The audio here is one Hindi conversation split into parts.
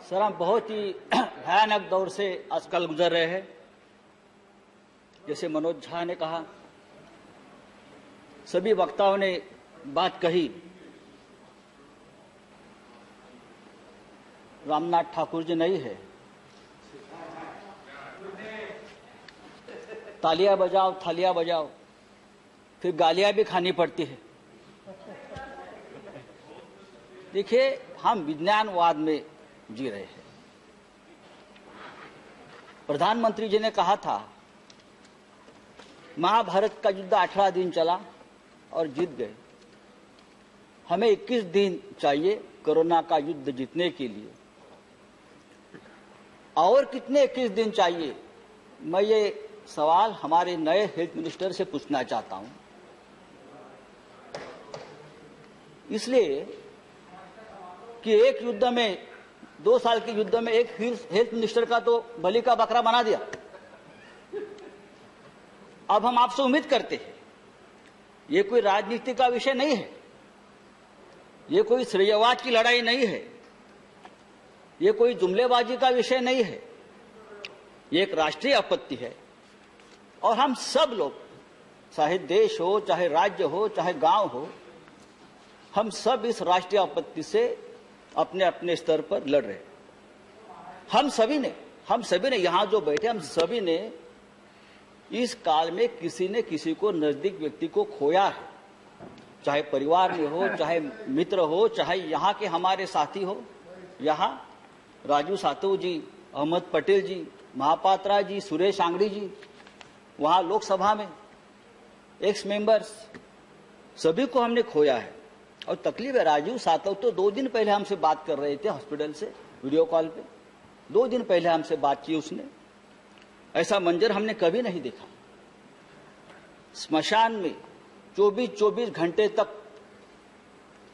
सर, हम बहुत ही भयानक दौर से आजकल गुजर रहे हैं। जैसे मनोज झा ने कहा, सभी वक्ताओं ने बात कही। रामनाथ ठाकुर जी नहीं है, तालियां बजाओ थालियां बजाओ, फिर गालियां भी खानी पड़ती है। देखिए, हम विज्ञानवाद में जी रहे हैं। प्रधानमंत्री जी ने कहा था, महाभारत का युद्ध 18 दिन चला और जीत गए। हमें 21 दिन चाहिए कोरोना का युद्ध जीतने के लिए। और कितने 21 दिन चाहिए, मैं ये सवाल हमारे नए हेल्थ मिनिस्टर से पूछना चाहता हूं। इसलिए कि एक युद्ध में, 2 साल के युद्ध में एक हेल्थ मिनिस्टर का तो बलि का बकरा बना दिया। अब हम आपसे उम्मीद करते हैं, ये कोई राजनीति का विषय नहीं है, ये कोई श्रेयवाद की लड़ाई नहीं है, ये कोई जुमलेबाजी का विषय नहीं है, ये एक राष्ट्रीय आपत्ति है। और हम सब लोग, चाहे देश हो, चाहे राज्य हो, चाहे गांव हो, हम सब इस राष्ट्रीय आपत्ति से अपने अपने स्तर पर लड़ रहे हैं। हम सभी ने यहां जो बैठे, हम सभी ने इस काल में किसी ने किसी को, नजदीक व्यक्ति को खोया है। चाहे परिवार में हो, चाहे मित्र हो, चाहे यहाँ के हमारे साथी हो। यहाँ राजू सातव जी, अहमद पटेल जी, महापात्रा जी, सुरेश आंगड़ी जी, वहां लोकसभा में एक्स मेंबर्स, सभी को हमने खोया है। और तकलीफ है, राजीव सातव तो 2 दिन पहले हमसे बात कर रहे थे हॉस्पिटल से, वीडियो कॉल पे। 2 दिन पहले हमसे बात की उसने। ऐसा मंजर हमने कभी नहीं देखा। स्मशान में 24-24 घंटे तक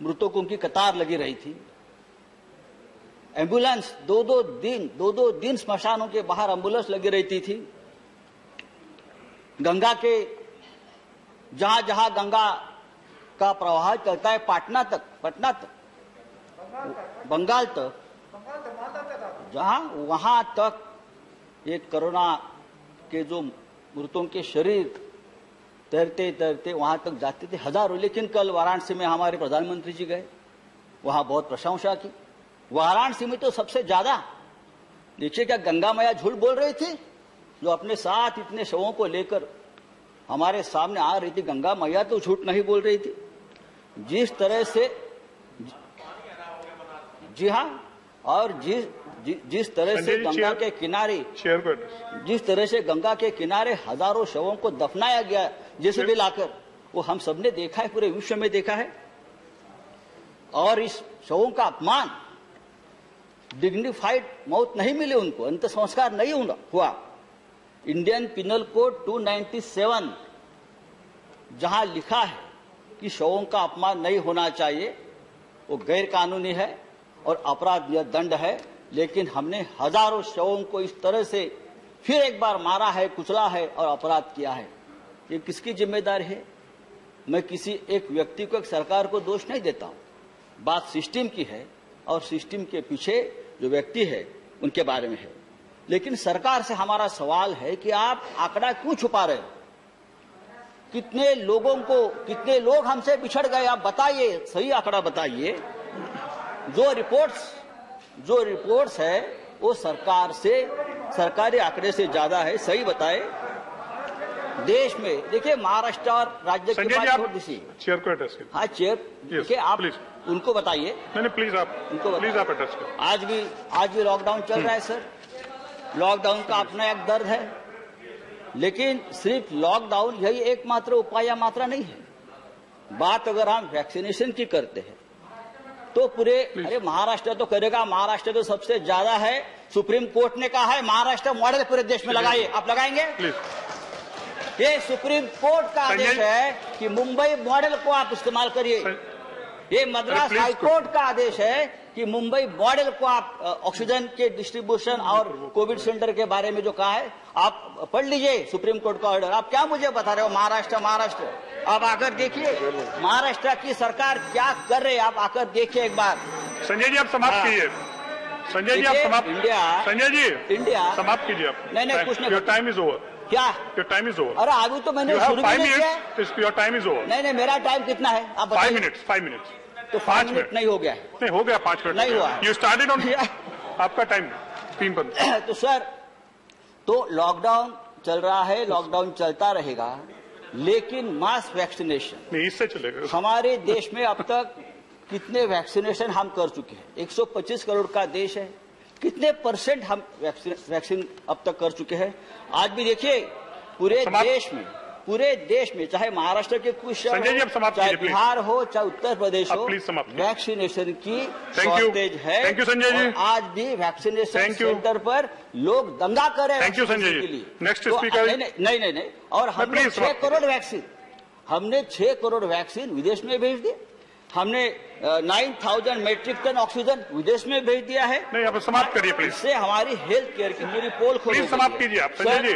मृतकों की कतार लगी रही थी। एम्बुलेंस 2-2 दिन स्मशानों के बाहर एम्बुलेंस लगी रहती थी। गंगा के जहां गंगा का प्रवाह चलता है, पटना तक, बंगाल तक, वहां तक ये कोरोना के जो मृतों के शरीर तैरते तैरते वहां तक जाते थे, हजारों। लेकिन कल वाराणसी में हमारे प्रधानमंत्री जी गए, वहां बहुत प्रशंसा की। वाराणसी में तो सबसे ज्यादा, देखिए क्या गंगा मैया झूठ बोल रही थी, जो अपने साथ इतने शवों को लेकर हमारे सामने आ रही थी। गंगा मैया तो झूठ नहीं बोल रही थी। जिस तरह से, जी हाँ, और जिस तरह से गंगा के किनारे, जिस तरह से गंगा के किनारे हजारों शवों को दफनाया गया जैसे भी लाकर, वो हम सबने देखा है, पूरे विश्व में देखा है। और इस शवों का अपमान, डिग्निफाइड मौत नहीं मिली उनको, अंत संस्कार नहीं हुआ। इंडियन पिनल कोड 297 जहां लिखा है कि शवों का अपमान नहीं होना चाहिए, वो गैर कानूनी है और अपराध दंड है। लेकिन हमने हजारों शवों को इस तरह से फिर एक बार मारा है, कुचला है और अपराध किया है। ये किसकी जिम्मेदारी है? मैं किसी एक व्यक्ति को, एक सरकार को दोष नहीं देता हूं। बात सिस्टम की है और सिस्टम के पीछे जो व्यक्ति है उनके बारे में है। लेकिन सरकार से हमारा सवाल है कि आप आंकड़ा क्यों छुपा रहे हो? कितने लोग हमसे बिछड़ गए, आप बताइए, सही आंकड़ा बताइए। जो रिपोर्ट्स है वो सरकार से, सरकारी आंकड़े से ज्यादा है, सही बताए। देश में देखिए, महाराष्ट्र और राज्य की बात छोड़ दीजिए, चेयर को एड्रेस कीजिए। हाँ चेयर, देखिए आप उनको बताइए। नहीं प्लीज आप एड्रेस करें। आज भी लॉकडाउन चल रहा है सर। लॉकडाउन का अपना एक दर्द है, लेकिन सिर्फ लॉकडाउन यही एकमात्र उपाय या मात्रा नहीं है। बात अगर हम वैक्सीनेशन की करते हैं तो पूरे, अरे महाराष्ट्र तो करेगा, महाराष्ट्र तो सबसे ज्यादा है। सुप्रीम कोर्ट ने कहा है महाराष्ट्र मॉडल पूरे देश में लगाइए, आप लगाएंगे? ये सुप्रीम कोर्ट का आदेश है कि मुंबई मॉडल को आप इस्तेमाल करिए। ये मद्रास हाईकोर्ट का आदेश है कि मुंबई मॉडल को आप ऑक्सीजन के डिस्ट्रीब्यूशन और कोविड सेंटर के बारे में जो कहा है, आप पढ़ लीजिए सुप्रीम कोर्ट का ऑर्डर। आप क्या मुझे बता रहे हो महाराष्ट्र? आप आकर देखिए महाराष्ट्र की सरकार क्या कर रही है, आप आकर देखिए एक बार। संजय जी आप समाप्त कीजिए। संजय जी आप समाप्त इंडिया संजय जी इंडिया समाप्त कीजिए आप नहीं कुछ नहीं योर टाइम इज ओवर क्या योर टाइम इज ओवर अरे अभी तो मैंने यू हैव शुरू भी 5 नहीं किया है। Minutes your time is over नहीं मेरा टाइम कितना है आप 5 बताइए मिनट्स 5 मिनट्स तो 5 मिनट नहीं हो गया है नहीं हो गया 5 मिनट नहीं हुआ है। यू स्टार्टेड ऑन आपका टाइम 3 बंद तो सर तो लॉकडाउन चल रहा है लॉकडाउन चलता रहेगा लेकिन मास वैक्सीनेशन नहीं इससे चलेगा हमारे देश में अब तक कितने वैक्सीनेशन हम कर चुके हैं 125 करोड़ का देश है कितने % हम वैक्सीन अब तक कर चुके हैं आज भी देखिए पूरे देश में चाहे महाराष्ट्र के कुछ शहर हो चाहे बिहार हो चाहे उत्तर प्रदेश हो वैक्सीनेशन की शॉर्टेज है थैंक यू संजय जी आज भी वैक्सीनेशन सेंटर पर लोग दंगा कर रहे हैं thank you Sanjay ji next speaker नहीं और हमने 6 करोड़ वैक्सीन विदेश में भेज दिए हमने 9,000 मेट्रिक टन ऑक्सीजन विदेश में भेज दिया है नहीं आप समाप्त करिए प्लीज इससे हमारी हेल्थ केयर की पूरी पोल खोल प्लीज समाप्त कीजिए आप संजय जी